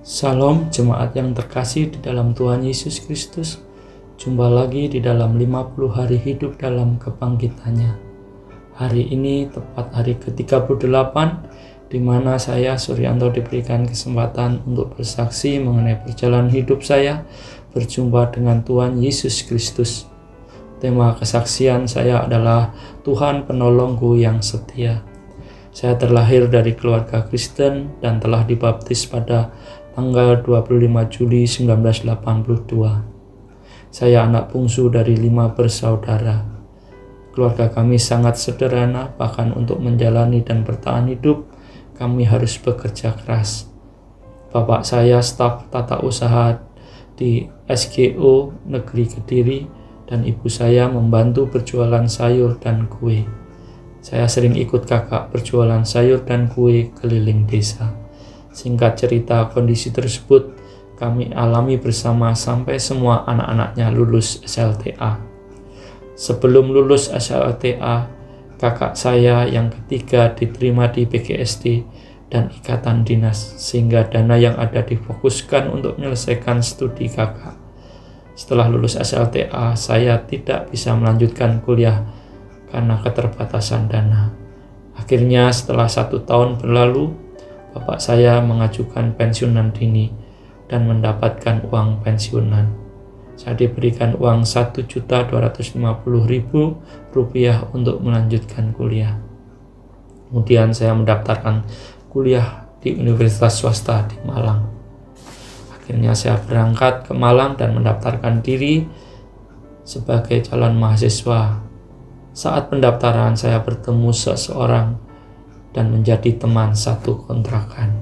Salam jemaat yang terkasih di dalam Tuhan Yesus Kristus. Jumpa lagi di dalam 50 hari hidup dalam kebangkitannya. Hari ini tepat hari ke-38 di mana saya Suryanto diberikan kesempatan untuk bersaksi mengenai perjalanan hidup saya berjumpa dengan Tuhan Yesus Kristus. Tema kesaksian saya adalah Tuhan penolongku yang setia. Saya terlahir dari keluarga Kristen dan telah dibaptis pada tanggal 25 Juli 1982. Saya anak bungsu dari 5 bersaudara. Keluarga kami sangat sederhana, bahkan untuk menjalani dan bertahan hidup, kami harus bekerja keras. Bapak saya staf tata usaha di SGO Negeri Kediri, dan ibu saya membantu berjualan sayur dan kue. Saya sering ikut kakak berjualan sayur dan kue keliling desa. Singkat cerita, kondisi tersebut kami alami bersama sampai semua anak-anaknya lulus SLTA. Sebelum lulus SLTA, kakak saya yang ketiga diterima di PGSD dan Ikatan Dinas, sehingga dana yang ada difokuskan untuk menyelesaikan studi kakak. Setelah lulus SLTA, saya tidak bisa melanjutkan kuliah karena keterbatasan dana. Akhirnya setelah 1 tahun berlalu, bapak saya mengajukan pensiunan dini dan mendapatkan uang pensiunan. Saya diberikan uang Rp1.250.000 untuk melanjutkan kuliah. Kemudian saya mendaftarkan kuliah di Universitas Swasta di Malang. Akhirnya saya berangkat ke Malang dan mendaftarkan diri sebagai calon mahasiswa. Saat pendaftaran saya bertemu seseorang dan menjadi teman satu kontrakan.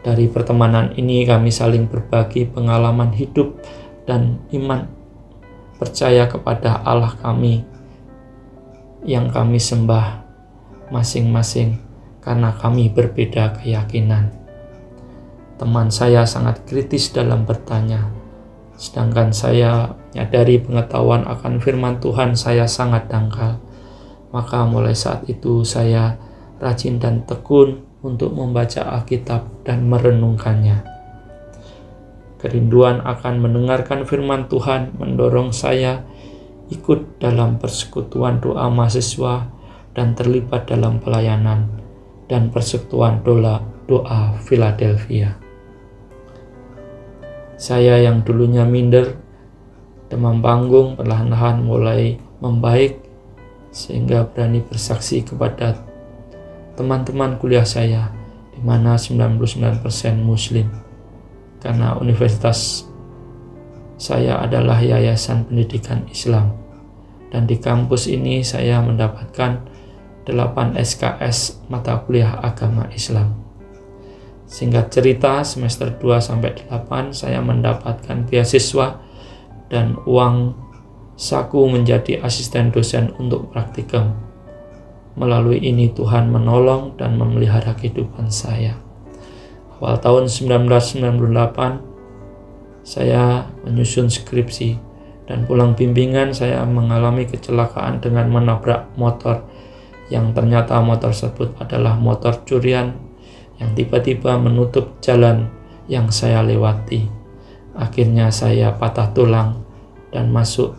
Dari pertemanan ini kami saling berbagi pengalaman hidup dan iman, percaya kepada Allah kami yang kami sembah masing-masing karena kami berbeda keyakinan. Teman saya sangat kritis dalam bertanya, sedangkan saya menyadari pengetahuan akan firman Tuhan saya sangat dangkal. Maka mulai saat itu saya rajin dan tekun untuk membaca Alkitab dan merenungkannya. Kerinduan akan mendengarkan firman Tuhan mendorong saya ikut dalam persekutuan doa mahasiswa dan terlibat dalam pelayanan dan persekutuan doa Philadelphia. Saya yang dulunya minder, demam panggung, perlahan-lahan mulai membaik sehingga berani bersaksi kepada teman-teman kuliah saya, di mana 99% Muslim, karena universitas saya adalah Yayasan Pendidikan Islam, dan di kampus ini saya mendapatkan 8 SKS mata kuliah agama Islam. Singkat cerita, semester 2-8 saya mendapatkan beasiswa dan uang saku menjadi asisten dosen untuk praktikum. Melalui ini Tuhan menolong dan memelihara kehidupan saya. Awal tahun 1998, saya menyusun skripsi dan pulang bimbingan saya mengalami kecelakaan dengan menabrak motor yang ternyata motor tersebut adalah motor curian yang tiba-tiba menutup jalan yang saya lewati. Akhirnya saya patah tulang dan masuk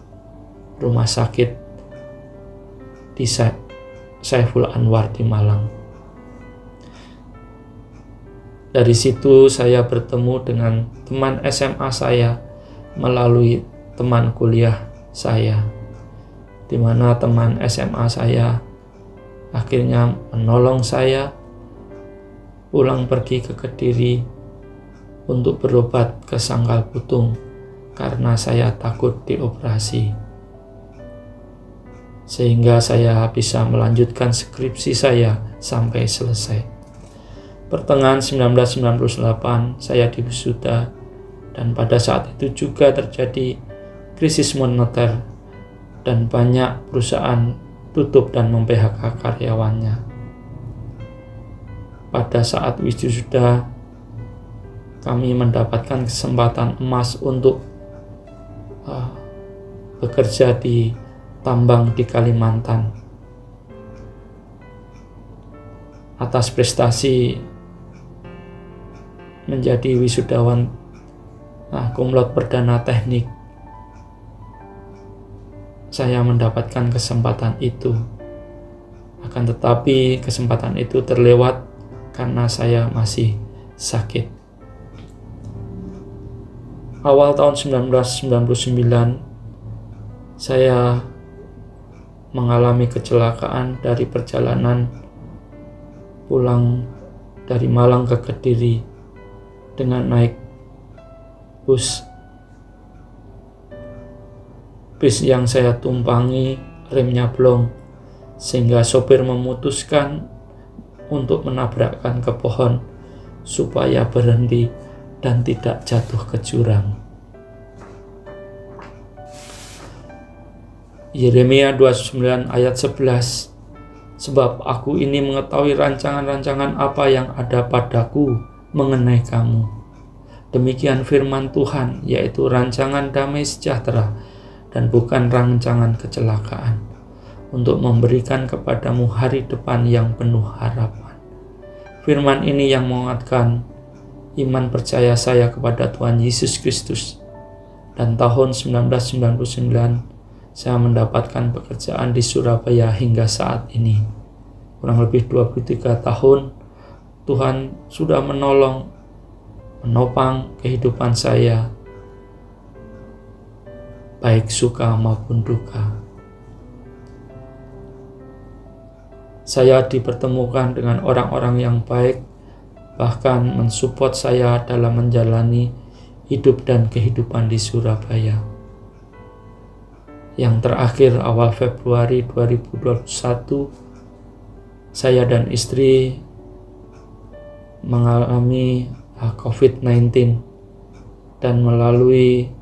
rumah sakit di Saiful Anwar di Malang. Dari situ saya bertemu dengan teman SMA saya melalui teman kuliah saya, di mana teman SMA saya akhirnya menolong saya pulang pergi ke Kediri untuk berobat ke Sangkal Putung karena saya takut dioperasi. Sehingga saya bisa melanjutkan skripsi saya sampai selesai. Pertengahan 1998 saya diwisuda, dan pada saat itu juga terjadi krisis moneter dan banyak perusahaan tutup dan mem-PHK karyawannya. Pada saat wisuda kami mendapatkan kesempatan emas untuk bekerja di tambang di Kalimantan. Atas prestasi menjadi wisudawan cum laude perdana teknik, saya mendapatkan kesempatan itu. Akan tetapi kesempatan itu terlewat karena saya masih sakit. Awal tahun 1999, saya mengalami kecelakaan dari perjalanan pulang dari Malang ke Kediri dengan naik bus. Bis yang saya tumpangi remnya blong, sehingga sopir memutuskan untuk menabrakkan ke pohon supaya berhenti dan tidak jatuh ke jurang. Yeremia 29 ayat 11, sebab aku ini mengetahui rancangan-rancangan apa yang ada padaku mengenai kamu. Demikian firman Tuhan, yaitu rancangan damai sejahtera dan bukan rancangan kecelakaan, untuk memberikan kepadamu hari depan yang penuh harapan. Firman ini yang menguatkan iman percaya saya kepada Tuhan Yesus Kristus. Dan tahun 1999, saya mendapatkan pekerjaan di Surabaya hingga saat ini. Kurang lebih 23 tahun, Tuhan sudah menopang kehidupan saya, baik suka maupun duka. Saya dipertemukan dengan orang-orang yang baik, bahkan mensupport saya dalam menjalani hidup dan kehidupan di Surabaya. Yang terakhir, awal Februari 2021, saya dan istri mengalami COVID-19, dan melalui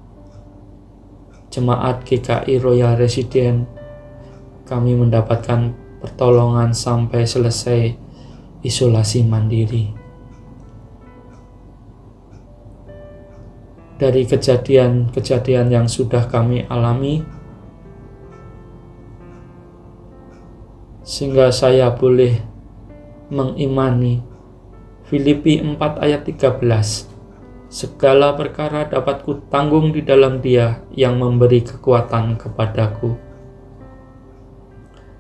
jemaat GKI Royal Resident, kami mendapatkan pertolongan sampai selesai isolasi mandiri. Dari kejadian-kejadian yang sudah kami alami, sehingga saya boleh mengimani Filipi 4 ayat 13, segala perkara dapat kutanggung di dalam Dia yang memberi kekuatan kepadaku.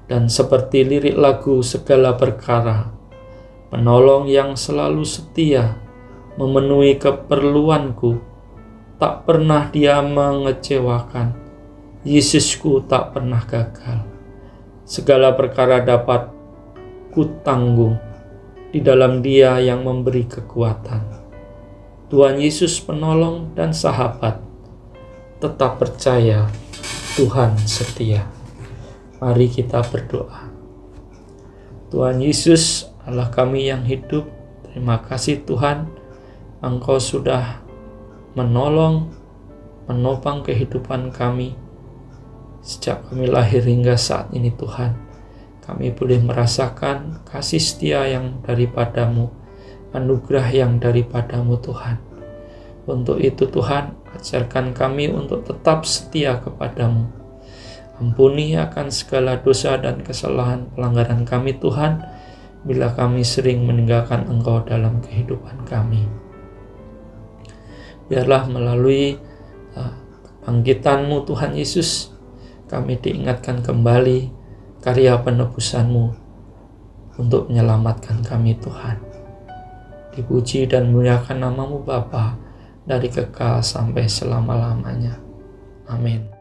Dan seperti lirik lagu segala perkara, penolong yang selalu setia memenuhi keperluanku, tak pernah Dia mengecewakan, Yesusku tak pernah gagal. Segala perkara dapat kutanggung di dalam Dia yang memberi kekuatan. Tuhan Yesus penolong dan sahabat, tetap percaya Tuhan setia. Mari kita berdoa. Tuhan Yesus, Allah kami yang hidup, terima kasih Tuhan, Engkau sudah menolong, menopang kehidupan kami sejak kami lahir hingga saat ini Tuhan. Kami boleh merasakan kasih setia yang daripadamu, anugerah yang daripadamu Tuhan. Untuk itu Tuhan, ajarkan kami untuk tetap setia kepadamu. Ampuni akan segala dosa dan kesalahan pelanggaran kami Tuhan, bila kami sering meninggalkan Engkau dalam kehidupan kami. Biarlah melalui kebangkitan-Mu Tuhan Yesus, kami diingatkan kembali karya penebusan-Mu untuk menyelamatkan kami Tuhan. Dipuji dan muliakan nama-Mu Bapa, dari kekal sampai selama-lamanya. Amin.